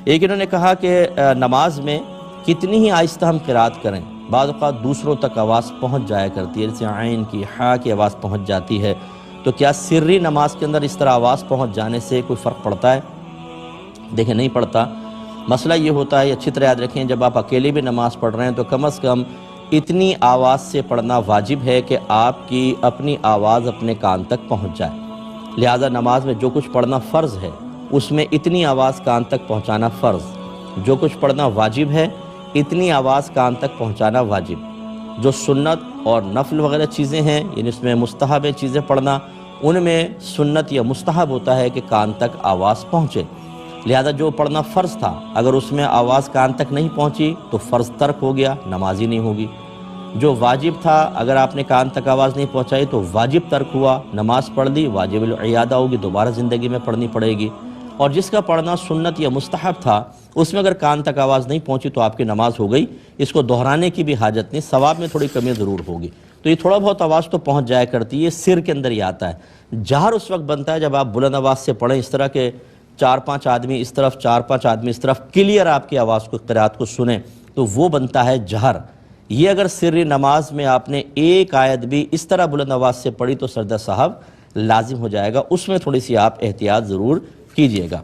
ایک انہوں نے کہا کہ نماز میں کتنی ہی آہستہ ہم قرات کریں، بعض اوقات دوسروں تک آواز پہنچ جایا کرتی ہے، جیسے عین کی، ہا کی آواز پہنچ جاتی ہے، تو کیا سری نماز کے اندر اس طرح آواز پہنچ جانے سے کوئی فرق پڑتا ہے؟ دیکھیں نہیں پڑتا۔ مسئلہ یہ ہوتا ہے، اچھی طرح یاد رکھیں، جب آپ اکیلے بھی نماز پڑھ رہے ہیں تو کم از کم اتنی آواز سے پڑھنا واجب ہے کہ آپ کی اپنی آواز اپنے کان تک پہنچ جائے۔ لہذا نماز میں جو کچھ پڑھنا فرض ہے اس میں اتنی آواز کان تک پہنچانا فرض، جو کچھ پڑھنا واجب ہے اتنی آواز کان تک پہنچانا واجب۔ جو سنت اور نفل وغیرہ چیزیں ہیں، یعنی اس میں مستحب چیزیں پڑھنا، ان میں سنت یا مستحب ہوتا ہے کہ کان تک آواز پہنچے۔ لہذا جو پڑھنا فرض تھا اگر اس میں آواز کان تک نہیں پہنچی تو فرض ترک ہو گیا، نماز ہی نہیں ہوگی۔ جو واجب تھا اگر آپ نے کان تک آواز نہیں پہنچائی تو واجب ترک ہوا، نماز پڑھ لی، واجب العیادہ ہوگی، دوبارہ زندگی میں پڑھنی پڑے گی۔ اور جس کا پڑھنا سنت یا مستحب تھا اس میں اگر کان تک آواز نہیں پہنچی تو آپ کی نماز ہو گئی، اس کو دہرانے کی بھی حاجت نہیں، ثواب میں تھوڑی کمی ضرور ہوگی۔ تو یہ تھوڑا بہت آواز تو پہنچ جایا کرتی ہے، سر کے اندر ہی آتا ہے۔ جہر اس وقت بنتا ہے جب آپ بلند آواز سے پڑھیں، اس طرح کے 4-5 آدمی اس طرف، 4-5 آدمی اس طرف کلیئر آپ کی آواز کو، قرات کو سنیں، تو وہ بنتا ہے جہر۔ یہ اگر سری نماز میں آپ نے ایک آیت بھی اس طرح بلند آواز سے پڑھی تو سردہ صاحب لازم ہو جائے گا، اس میں تھوڑی سی آپ احتیاط ضرور کیجئے گا۔